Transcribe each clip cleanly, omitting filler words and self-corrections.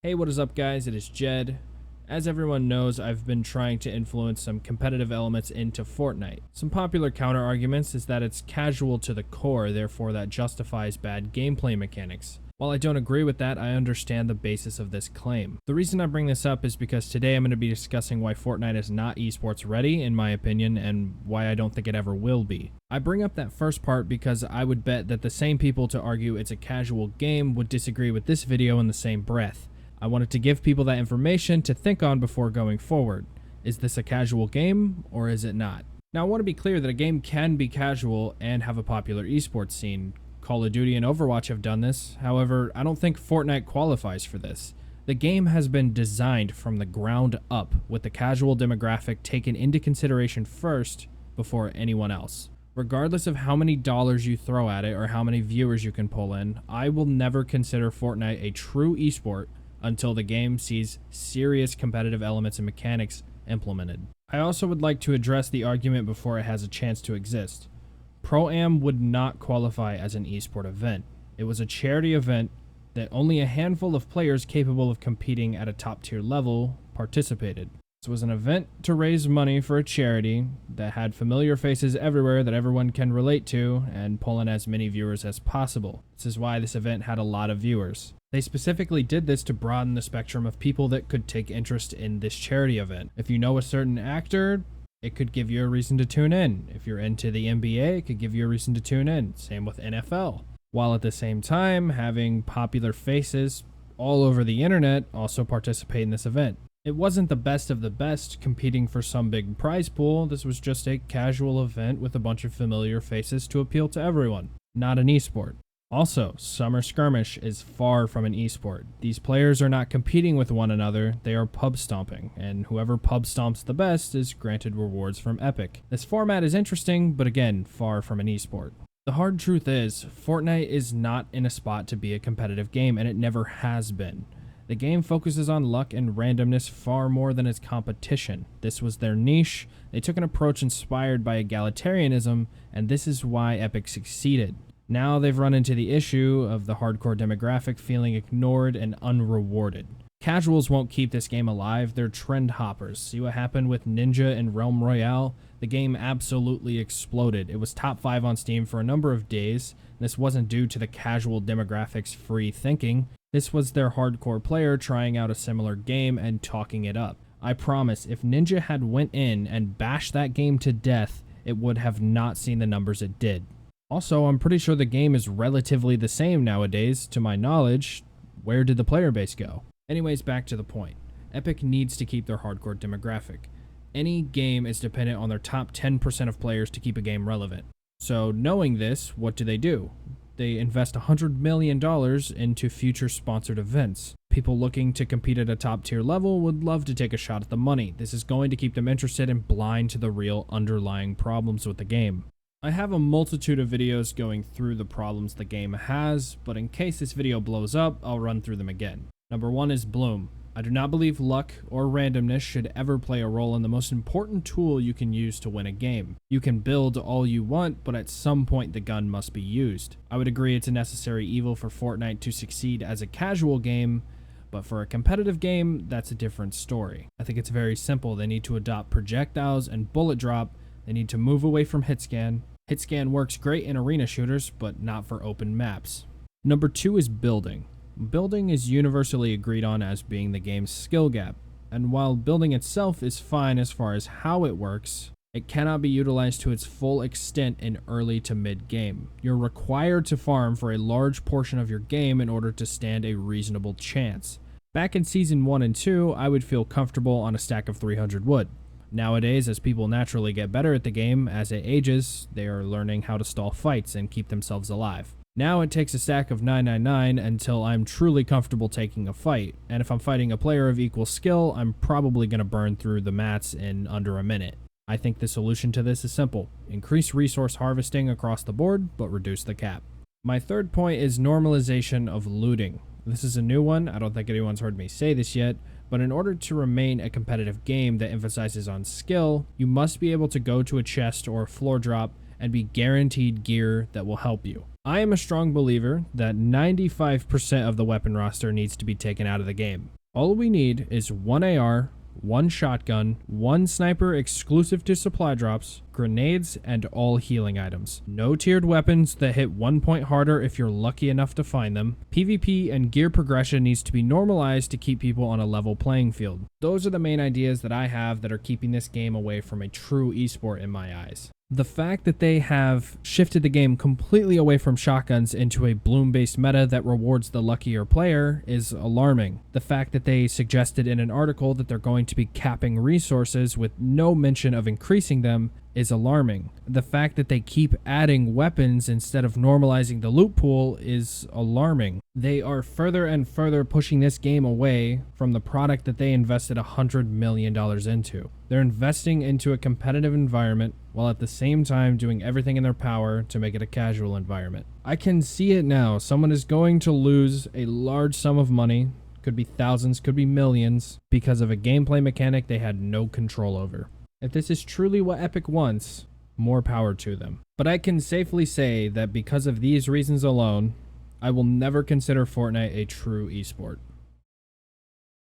Hey, what is up, guys? It is Jed. As everyone knows, I've been trying to influence some competitive elements into Fortnite. Some popular counter arguments is that it's casual to the core, therefore that justifies bad gameplay mechanics. While I don't agree with that, I understand the basis of this claim. The reason I bring this up is because today I'm going to be discussing why Fortnite is not esports ready, in my opinion, and why I don't think it ever will be. I bring up that first part because I would bet that the same people to argue it's a casual game would disagree with this video in the same breath. I wanted to give people that information to think on before going forward. Is this a casual game, or is it not? Now, I want to be clear that a game can be casual and have a popular esports scene. Call of Duty and Overwatch have done this. However, I don't think Fortnite qualifies for this. The game has been designed from the ground up, with the casual demographic taken into consideration first before anyone else. Regardless of how many dollars you throw at it or how many viewers you can pull in, I will never consider Fortnite a true esport until the game sees serious competitive elements and mechanics implemented. I also would like to address the argument before it has a chance to exist. ProAm would not qualify as an esport event. It was a charity event that only a handful of players capable of competing at a top tier level participated. This was an event to raise money for a charity that had familiar faces everywhere that everyone can relate to and pull in as many viewers as possible. This is why this event had a lot of viewers. They specifically did this to broaden the spectrum of people that could take interest in this charity event. If you know a certain actor, it could give you a reason to tune in. If you're into the NBA, it could give you a reason to tune in. Same with NFL. While at the same time, having popular faces all over the internet also participate in this event. It wasn't the best of the best competing for some big prize pool. This was just a casual event with a bunch of familiar faces to appeal to everyone, not an esport. Also, Summer Skirmish is far from an esport. These players are not competing with one another, they are pub stomping, and whoever pub stomps the best is granted rewards from Epic. This format is interesting, but again, far from an esport. The hard truth is, Fortnite is not in a spot to be a competitive game, and it never has been. The game focuses on luck and randomness far more than its competition. This was their niche, they took an approach inspired by egalitarianism, and this is why Epic succeeded. Now they've run into the issue of the hardcore demographic feeling ignored and unrewarded. Casuals won't keep this game alive, they're trend hoppers. See what happened with Ninja and Realm Royale? The game absolutely exploded. It was top 5 on Steam for a number of days. This wasn't due to the casual demographics free thinking. This was their hardcore player trying out a similar game and talking it up. I promise, if Ninja had went in and bashed that game to death, it would have not seen the numbers it did. Also, I'm pretty sure the game is relatively the same nowadays, to my knowledge. Where did the player base go? Anyways, back to the point. Epic needs to keep their hardcore demographic. Any game is dependent on their top 10% of players to keep a game relevant. So knowing this, what do? They invest $100 million into future sponsored events. People looking to compete at a top tier level would love to take a shot at the money. This is going to keep them interested and blind to the real underlying problems with the game. I have a multitude of videos going through the problems the game has, but in case this video blows up, I'll run through them again. Number 1 is bloom. I do not believe luck or randomness should ever play a role in the most important tool you can use to win a game. You can build all you want, but at some point the gun must be used. I would agree it's a necessary evil for Fortnite to succeed as a casual game, but for a competitive game, that's a different story. I think it's very simple. They need to adopt projectiles and bullet drop. They need to move away from hitscan. Hitscan works great in arena shooters, but not for open maps. Number 2 is building. Building is universally agreed on as being the game's skill gap, and while building itself is fine as far as how it works, it cannot be utilized to its full extent in early to mid game. You're required to farm for a large portion of your game in order to stand a reasonable chance. Back in Season 1 and 2, I would feel comfortable on a stack of 300 wood. Nowadays, as people naturally get better at the game as it ages, they are learning how to stall fights and keep themselves alive. Now it takes a stack of 999 until I'm truly comfortable taking a fight, and if I'm fighting a player of equal skill, I'm probably going to burn through the mats in under a minute. I think the solution to this is simple. Increase resource harvesting across the board, but reduce the cap. My third point is normalization of looting. This is a new one, I don't think anyone's heard me say this yet, but in order to remain a competitive game that emphasizes on skill, you must be able to go to a chest or a floor drop and be guaranteed gear that will help you. I am a strong believer that 95% of the weapon roster needs to be taken out of the game. All we need is one AR, one shotgun, one sniper exclusive to supply drops, grenades, and all healing items. No tiered weapons that hit 1 point harder if you're lucky enough to find them. PvP and gear progression needs to be normalized to keep people on a level playing field. Those are the main ideas that I have that are keeping this game away from a true esport in my eyes. The fact that they have shifted the game completely away from shotguns into a bloom-based meta that rewards the luckier player is alarming. The fact that they suggested in an article that they're going to be capping resources with no mention of increasing them is alarming. The fact that they keep adding weapons instead of normalizing the loot pool is alarming. They are further and further pushing this game away from the product that they invested $100 million into. They're investing into a competitive environment while at the same time doing everything in their power to make it a casual environment. I can see it now. Someone is going to lose a large sum of money, could be thousands, could be millions, because of a gameplay mechanic they had no control over. If this is truly what Epic wants, more power to them. But I can safely say that because of these reasons alone, I will never consider Fortnite a true esport.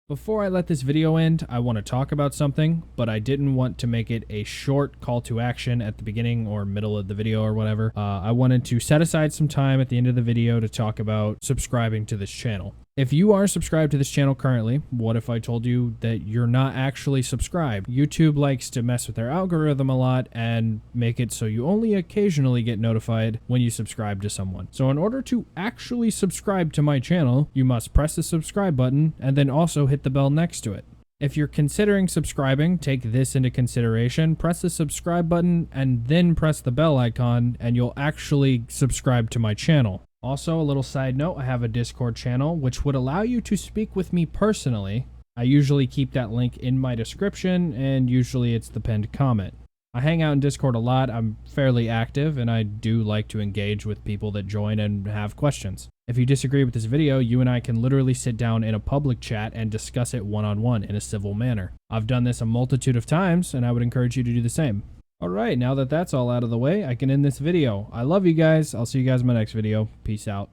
Before I let this video end, I want to talk about something, but I didn't want to make it a short call to action at the beginning or middle of the video or whatever. I wanted to set aside some time at the end of the video to talk about subscribing to this channel. If you are subscribed to this channel currently, what if I told you that you're not actually subscribed? YouTube likes to mess with their algorithm a lot and make it so you only occasionally get notified when you subscribe to someone. So in order to actually subscribe to my channel, you must press the subscribe button and then also hit the bell next to it. If you're considering subscribing, take this into consideration. Press the subscribe button and then press the bell icon and you'll actually subscribe to my channel. Also, a little side note, I have a Discord channel which would allow you to speak with me personally. I usually keep that link in my description and usually it's the pinned comment. I hang out in Discord a lot, I'm fairly active, and I do like to engage with people that join and have questions. If you disagree with this video, you and I can literally sit down in a public chat and discuss it one-on-one in a civil manner. I've done this a multitude of times and I would encourage you to do the same. Alright, now that that's all out of the way, I can end this video. I love you guys. I'll see you guys in my next video. Peace out.